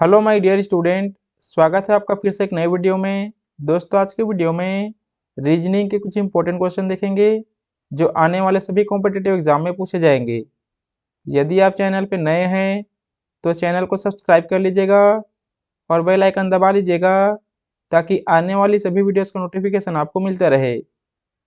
Hello my dear student, स्वागत है आपका फिर से एक नए वीडियो में। दोस्तों, आज के वीडियो में रीजनिंग के कुछ इंपॉर्टेंट क्वेश्चन देखेंगे जो आने वाले सभी कॉम्पिटिटिव एग्जाम में पूछे जाएंगे। यदि आप चैनल पर नए हैं तो चैनल को सब्सक्राइब कर लीजिएगा और बेल आइकन दबा लीजिएगा ताकि आने वाली सभी वीडियोस का नोटिफिकेशन आपको मिलता रहे।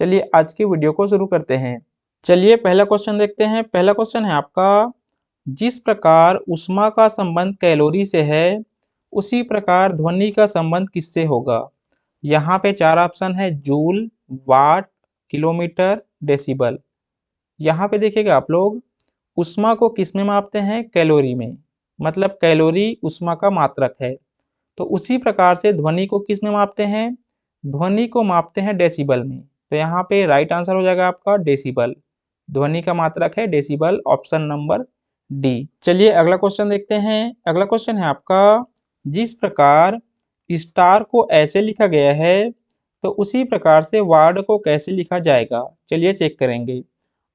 चलिए आज की वीडियो को शुरू करते हैं। चलिए पहला क्वेश्चन देखते हैं। पहला क्वेश्चन है आपका, जिस प्रकार ऊष्मा का संबंध कैलोरी से है उसी प्रकार ध्वनि का संबंध किससे होगा। यहाँ पे चार ऑप्शन है, जूल, वाट, किलोमीटर, डेसिबल। यहाँ पे देखिएगा आप लोग, ऊष्मा को किस में मापते हैं? कैलोरी में, मतलब कैलोरी ऊष्मा का मात्रक है। तो उसी प्रकार से ध्वनि को किस में मापते हैं? ध्वनि को मापते हैं डेसिबल में। तो यहाँ पे राइट आंसर हो जाएगा आपका डेसिबल। ध्वनि का मात्रक है डेसिबल, ऑप्शन नंबर डी। चलिए अगला क्वेश्चन देखते हैं। अगला क्वेश्चन है आपका, जिस प्रकार स्टार को ऐसे लिखा गया है तो उसी प्रकार से वार्ड को कैसे लिखा जाएगा। चलिए चेक करेंगे।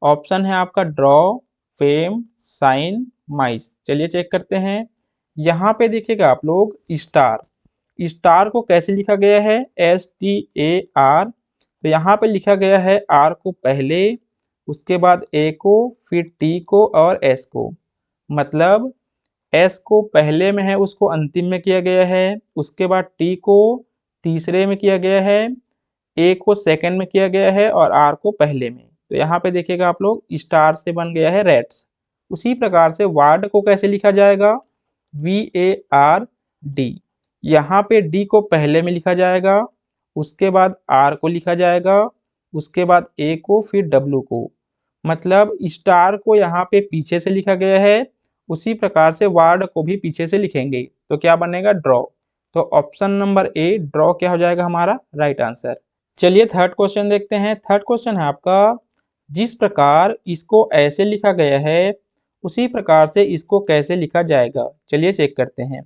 ऑप्शन है आपका ड्रॉ, फेम, साइन, माइस। चलिए चेक करते हैं। यहाँ पे देखिएगा आप लोग, स्टार को कैसे लिखा गया है? STAR। तो यहाँ पे लिखा गया है आर को पहले, उसके बाद ए को, फिर टी को और एस को। मतलब एस को पहले में है उसको अंतिम में किया गया है, उसके बाद टी को तीसरे में किया गया है, ए को सेकंड में किया गया है और आर को पहले में। तो यहाँ पे देखिएगा आप लोग, स्टार से बन गया है रेट्स। उसी प्रकार से वार्ड को कैसे लिखा जाएगा? VARD। यहाँ पे डी को पहले में लिखा जाएगा, उसके बाद आर को लिखा जाएगा, उसके बाद ए को, फिर डब्ल्यू को। मतलब स्टार को यहाँ पे पीछे से लिखा गया है, उसी प्रकार से वार्ड को भी पीछे से लिखेंगे तो क्या बनेगा? ड्रॉ। तो ऑप्शन नंबर ए ड्रॉ क्या हो जाएगा हमारा राइट आंसर। चलिए थर्ड क्वेश्चन देखते हैं। थर्ड क्वेश्चन है आपका, जिस प्रकार इसको ऐसे लिखा गया है उसी प्रकार से इसको कैसे लिखा जाएगा। चलिए चेक करते हैं।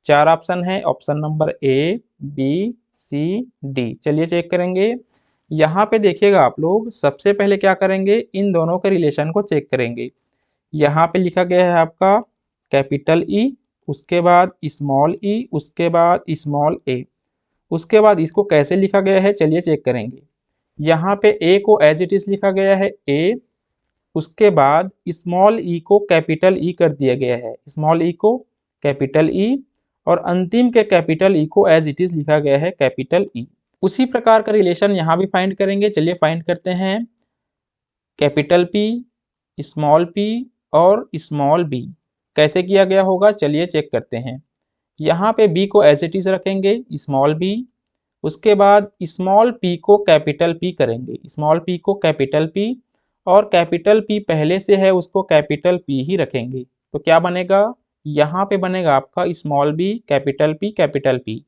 चार ऑप्शन है, option number A, B, C, D. चलिए चेक करेंगे। यहाँ पे देखिएगा आप लोग, सबसे पहले क्या करेंगे? इन दोनों के रिलेशन को चेक करेंगे। यहाँ पे लिखा गया है आपका कैपिटल ई, उसके बाद स्मॉल ई, उसके बाद स्मॉल ए। उसके बाद इसको कैसे लिखा गया है चलिए चेक करेंगे। यहाँ पे ए को एज इट इज लिखा गया है ए, उसके बाद स्मॉल ई को कैपिटल ई कर दिया गया है, स्मॉल ई को कैपिटल ई, और अंतिम के कैपिटल ई को एज इट इज लिखा गया है कैपिटल ई। उसी प्रकार का रिलेशन यहाँ भी फाइंड करेंगे। चलिए फाइंड करते हैं। कैपिटल पी, स्मॉल पी और स्मॉल बी कैसे किया गया होगा चलिए चेक करते हैं। यहाँ पे बी को एज इट इज रखेंगे, स्मॉल बी, उसके बाद स्मॉल पी को कैपिटल पी करेंगे, स्मॉल पी को कैपिटल पी, और कैपिटल पी पहले से है उसको कैपिटल पी ही रखेंगे। तो क्या बनेगा? यहाँ पे बनेगा आपका small B capital P capital P.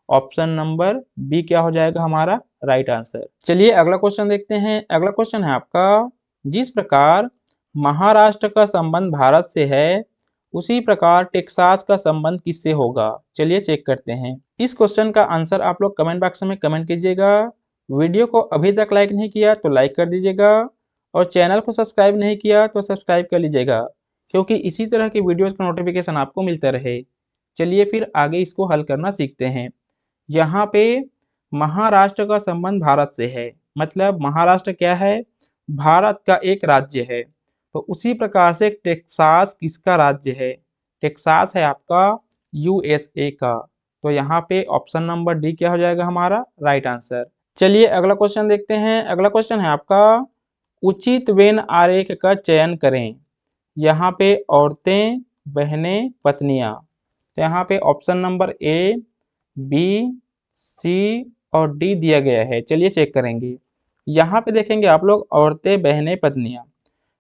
Option number B क्या हो जाएगा हमारा राइट आंसर। चलिए अगला क्वेश्चन देखते हैं। अगला क्वेश्चन है आपका, जिस प्रकार महाराष्ट्र का संबंध भारत से है उसी प्रकार टेक्सास का संबंध किससे होगा। चलिए चेक करते हैं। इस क्वेश्चन का आंसर आप लोग कमेंट बॉक्स में कमेंट कीजिएगा। वीडियो को अभी तक लाइक नहीं किया तो लाइक कर दीजिएगा, और चैनल को सब्सक्राइब नहीं किया तो सब्सक्राइब कर लीजिएगा, क्योंकि इसी तरह की वीडियोस का नोटिफिकेशन आपको मिलता रहे। चलिए फिर आगे इसको हल करना सीखते हैं। यहाँ पे महाराष्ट्र का संबंध भारत से है, मतलब महाराष्ट्र क्या है? भारत का एक राज्य है। तो उसी प्रकार से टेक्सास किसका राज्य है? टेक्सास है आपका USA का। तो यहाँ पे ऑप्शन नंबर डी क्या हो जाएगा हमारा राइट आंसर। चलिए अगला क्वेश्चन देखते हैं। अगला क्वेश्चन है आपका, उचित वेन आरेख का चयन करें। यहाँ पे औरतें, बहनें, पत्नियां। तो यहाँ पे ऑप्शन नंबर ए, बी, सी और डी दिया गया है। चलिए चेक करेंगे। यहाँ पे देखेंगे आप लोग, औरतें, बहनें, पत्नियां।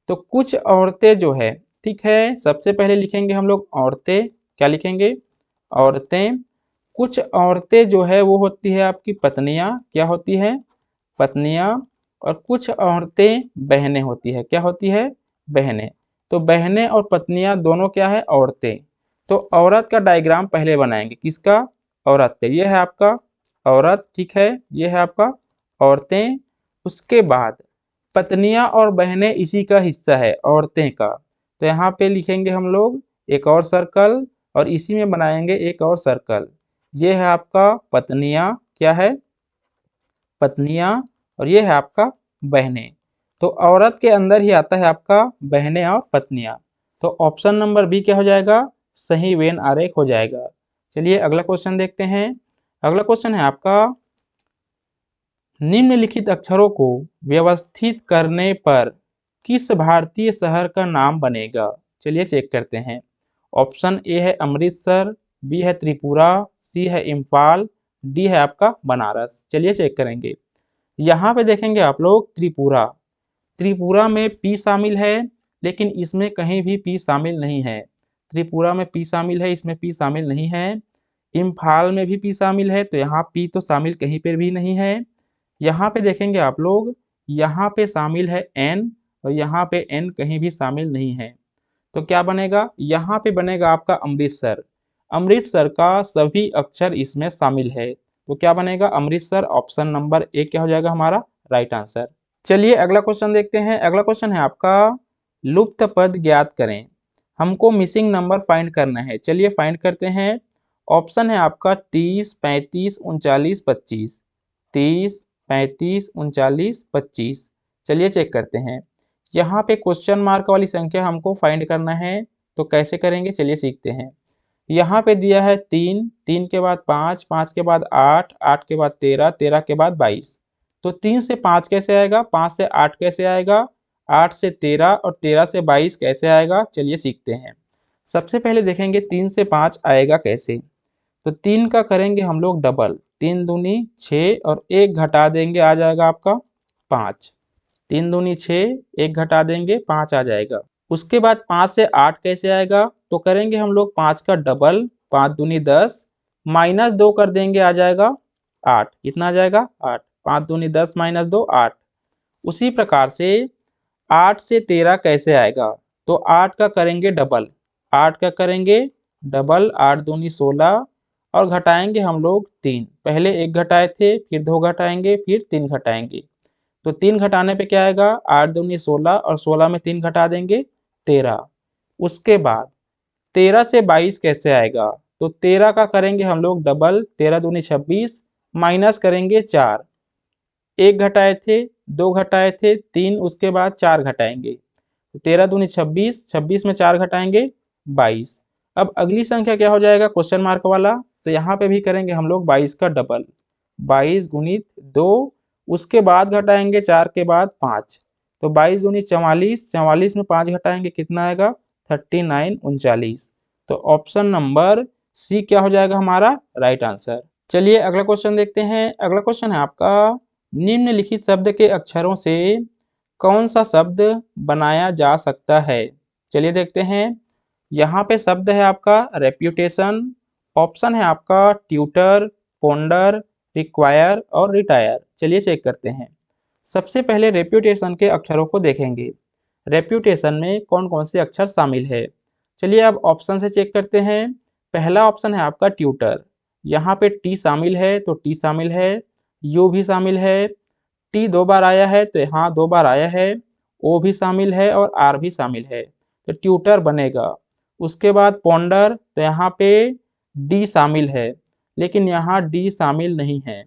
तो कुछ औरतें जो है, ठीक है, सबसे पहले लिखेंगे हम लोग औरतें। क्या लिखेंगे? औरतें। कुछ औरतें जो है वो होती है आपकी पत्नियां। क्या होती है? पत्नियां। और कुछ औरतें बहनें होती है। क्या होती है? बहनें। तो बहनें और पत्नियां दोनों क्या है? औरतें। तो औरत का डायग्राम पहले बनाएंगे। किसका? औरत का। ये है आपका औरत, ठीक है, ये है आपका औरतें। उसके बाद पत्नियां और बहनें इसी का हिस्सा है, औरतें का। तो यहाँ पे लिखेंगे हम लोग एक और सर्कल, और इसी में बनाएंगे एक और सर्कल। ये है आपका पत्नियां, क्या है, पत्नियां, और ये है आपका बहनें। तो औरत के अंदर ही आता है आपका बहनें और पत्नियां। तो ऑप्शन नंबर बी क्या हो जाएगा, सही वेन आरेख हो जाएगा। चलिए अगला क्वेश्चन देखते हैं। अगला क्वेश्चन है आपका, निम्नलिखित अक्षरों को व्यवस्थित करने पर किस भारतीय शहर का नाम बनेगा। चलिए चेक करते हैं। ऑप्शन ए है अमृतसर, बी है त्रिपुरा, सी है इम्फाल, डी है आपका बनारस। चलिए चेक करेंगे। यहाँ पे देखेंगे आप लोग त्रिपुरा, त्रिपुरा में पी शामिल है, लेकिन इसमें कहीं भी पी शामिल नहीं है। त्रिपुरा में पी शामिल है, इसमें पी शामिल नहीं है। इम्फाल में भी पी शामिल है, तो यहाँ पी तो शामिल कहीं पर भी नहीं है। यहाँ पे देखेंगे आप लोग, यहाँ पे शामिल है एन, और यहाँ पे एन कहीं भी शामिल नहीं है। तो क्या बनेगा, यहाँ पे बनेगा आपका अमृतसर। अमृतसर का सभी अक्षर इसमें शामिल है, तो क्या बनेगा अमृतसर। ऑप्शन नंबर ए क्या हो जाएगा हमारा राइट आंसर। चलिए अगला क्वेश्चन देखते हैं। अगला क्वेश्चन है आपका, लुप्त पद ज्ञात करें। हमको मिसिंग नंबर फाइंड करना है। चलिए फाइंड करते हैं। ऑप्शन है आपका 30, 35, 39, 25। 30, 35, 39, 25। चलिए चेक करते हैं। यहाँ पे क्वेश्चन मार्क वाली संख्या हमको फाइंड करना है, तो कैसे करेंगे चलिए सीखते हैं। यहाँ पे दिया है 3, 3 के बाद 5, 5 के बाद 8, 8 के बाद 13, 13 के बाद 22। तो 3 से 5 कैसे आएगा, 5 से 8 कैसे आएगा, 8 से 13 और 13 से 22 कैसे आएगा, चलिए सीखते हैं। सबसे पहले देखेंगे 3 से 5 आएगा कैसे। तो 3 का करेंगे हम लोग डबल, 3 दूनी 6 और 1 घटा देंगे, आ जाएगा आपका 5। 3 दूनी 6, 1 घटा देंगे 5 आ जाएगा। उसके बाद 5 से 8 कैसे आएगा, तो करेंगे हम लोग 5 का डबल, 5 दूनी 10, माइनस 2 कर देंगे, आ जाएगा 8। कितना आ जाएगा 8। 5 दूनी 10 माइनस 2 8। उसी प्रकार से 8 से 13 कैसे आएगा, तो 8 का करेंगे डबल, 8 का करेंगे डबल, 8 दूनी 16 और घटाएंगे हम लोग 3। पहले 1 घटाए थे, फिर 2 घटाएंगे, फिर 3 घटाएंगे। तो 3 घटाने पे क्या आएगा, 8 दूनी 16 और 16 में 3 घटा देंगे 13। उसके बाद 13 से 22 कैसे आएगा, तो 13 का करेंगे हम लोग डबल, 13 दूनी 26 माइनस करेंगे 4। 1 घटाए थे, 2 घटाए थे, 3, उसके बाद 4 घटाएंगे। तो 13 दूनी 26, 26 में 4 घटाएंगे 22। अब अगली संख्या क्या हो जाएगा क्वेश्चन मार्क वाला, तो यहाँ पे भी करेंगे हम लोग 22 का डबल, 22 गुणित 2, उसके बाद घटाएंगे 4 के बाद 5। तो 22 दूनी 44, 44 में 5 घटाएंगे कितना आएगा 39, 39। तो ऑप्शन नंबर सी क्या हो जाएगा हमारा राइट आंसर। चलिए अगला क्वेश्चन देखते हैं। अगला क्वेश्चन है आपका, निम्नलिखित शब्द के अक्षरों से कौन सा शब्द बनाया जा सकता है। चलिए देखते हैं। यहाँ पे शब्द है आपका रेप्यूटेशन, ऑप्शन है आपका ट्यूटर, पोंडर, रिक्वायर और रिटायर। चलिए चेक करते हैं। सबसे पहले रेप्यूटेशन के अक्षरों को देखेंगे। रेप्यूटेशन में कौन कौन से अक्षर शामिल है, चलिए अब ऑप्शन से चेक करते हैं। पहला ऑप्शन है आपका ट्यूटर, यहाँ पे टी शामिल है, तो टी शामिल है, यू भी शामिल है, टी 2 बार आया है तो यहाँ 2 बार आया है, ओ भी शामिल है और आर भी शामिल है, तो ट्यूटर बनेगा। उसके बाद पोंडर, तो यहाँ पे डी शामिल है, लेकिन यहाँ डी शामिल नहीं है।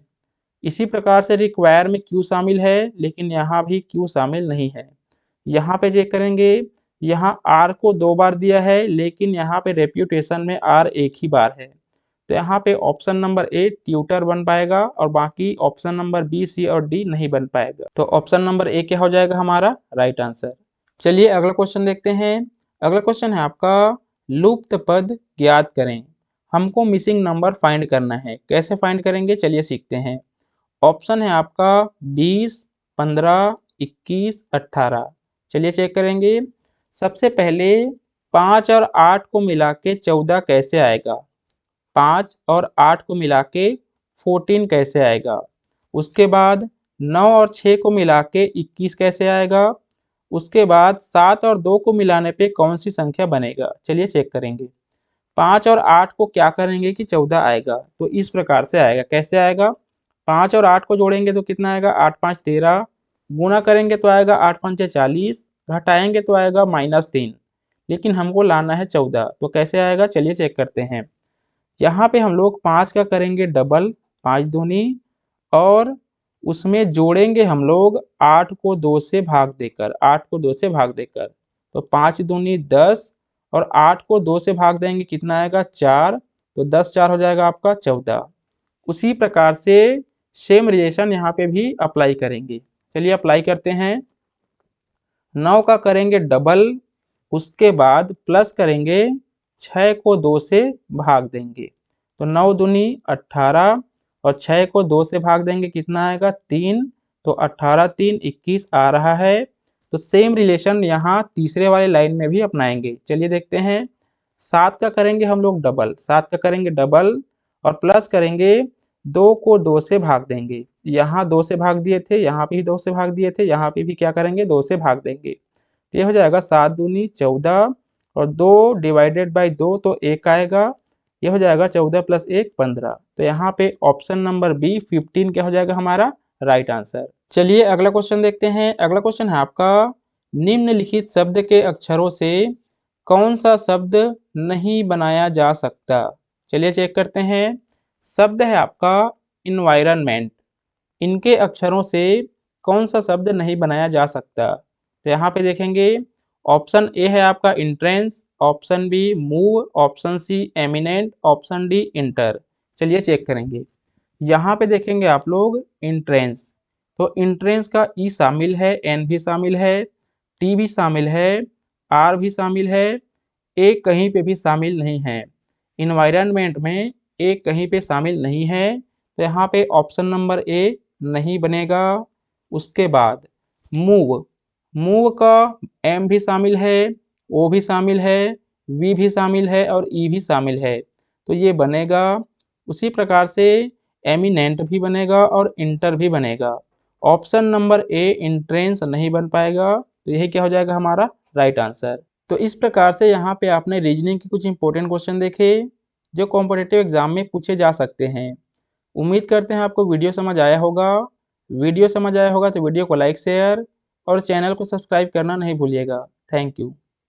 इसी प्रकार से रिक्वायर में क्यू शामिल है, लेकिन यहाँ भी क्यू शामिल नहीं है। यहाँ पे चेक करेंगे, यहाँ आर को 2 बार दिया है, लेकिन यहाँ पे रेप्यूटेशन में आर एक ही बार है, तो यहाँ पे ऑप्शन नंबर ए ट्यूटर बन पाएगा और बाकी ऑप्शन नंबर बी, सी और डी नहीं बन पाएगा। तो ऑप्शन नंबर ए क्या हो जाएगा हमारा राइट आंसर। चलिए अगला क्वेश्चन देखते हैं। अगला क्वेश्चन है आपका, लुप्त पद ज्ञात करें। हमको मिसिंग नंबर फाइंड करना है, कैसे फाइंड करेंगे चलिए सीखते हैं। ऑप्शन है आपका 20, 15, 21, 18। चलिए चेक करेंगे। सबसे पहले 5 और 8 को मिला के 14 कैसे आएगा, 5 और 8 को मिला के 14 कैसे आएगा। उसके बाद 9 और 6 को मिला के 21 कैसे आएगा। उसके बाद 7 और 2 को मिलाने पे कौन सी संख्या बनेगा, चलिए चेक करेंगे। 5 और 8 को क्या करेंगे कि 14 आएगा, तो इस प्रकार से आएगा। कैसे आएगा, 5 और 8 को जोड़ेंगे तो कितना आएगा 8 5 13, गुणा करेंगे तो आएगा 8 5 40, घटाएंगे तो आएगा -3। लेकिन हमको लाना है 14। तो कैसे आएगा चलिए चेक करते हैं। यहाँ पे हम लोग 5 का करेंगे डबल, 5 दूनी, और उसमें जोड़ेंगे हम लोग 8 को 2 से भाग देकर, 8 को 2 से भाग देकर। तो 5 दूनी 10 और 8 को 2 से भाग देंगे कितना आएगा 4। तो 10 4 हो जाएगा आपका 14। उसी प्रकार से सेम रिलेशन यहाँ पे भी अप्लाई करेंगे। चलिए अप्लाई करते हैं। 9 का करेंगे डबल, उसके बाद प्लस करेंगे 6 को 2 से भाग देंगे। तो 9 दूनी 18 और 6 को 2 से भाग देंगे कितना आएगा 3। तो 18 3 21 आ रहा है। तो सेम रिलेशन यहाँ तीसरे वाले लाइन में भी अपनाएंगे। चलिए देखते हैं। 7 का करेंगे हम लोग डबल, 7 का करेंगे डबल और प्लस करेंगे 2 को 2 से भाग देंगे। यहाँ 2 से भाग दिए थे, यहाँ पे भी 2 से भाग दिए थे, यहाँ पे भी क्या करेंगे 2 से भाग देंगे। तो ये हो जाएगा 7 दूनी 14 और 2 डिवाइडेड बाई 2 तो 1 आएगा। ये हो जाएगा 14 प्लस 1 15। तो यहाँ पे ऑप्शन नंबर बी 15 क्या हो जाएगा हमारा राइट आंसर। चलिए अगला क्वेश्चन देखते हैं। अगला क्वेश्चन है आपका, निम्नलिखित शब्द के अक्षरों से कौन सा शब्द नहीं बनाया जा सकता। चलिए चेक करते हैं। शब्द है आपका इन्वायरमेंट, इनके अक्षरों से कौन सा शब्द नहीं बनाया जा सकता। तो यहाँ पे देखेंगे ऑप्शन ए है आपका entrance, option B move, option C eminent, option D enter. चलिए चेक करेंगे। यहाँ पे देखेंगे आप लोग इंट्रेंस, तो इंट्रेंस का ई शामिल है, एन भी शामिल है, टी भी शामिल है, आर भी शामिल है, ए कहीं पे भी शामिल नहीं है। इन्वायरमेंट में ए कहीं पे शामिल नहीं है। तो यहाँ पे ऑप्शन नंबर ए नहीं बनेगा। उसके बाद मूव, मूव का एम भी शामिल है, ओ भी शामिल है, वी भी शामिल है और ई भी शामिल है। तो ये बनेगा। उसी प्रकार से एमिनेंट भी बनेगा और इंटर भी बनेगा। ऑप्शन नंबर ए इंट्रेंस नहीं बन पाएगा। तो यही क्या हो जाएगा हमारा राइट आंसर। तो इस प्रकार से यहाँ पे आपने रीजनिंग के कुछ इंपॉर्टेंट क्वेश्चन देखे जो कॉम्पिटिटिव एग्जाम में पूछे जा सकते हैं। उम्मीद करते हैं आपको वीडियो समझ आया होगा। वीडियो समझ आया होगा तो वीडियो को लाइक शेयर और चैनल को सब्सक्राइब करना नहीं भूलिएगा। Thank you.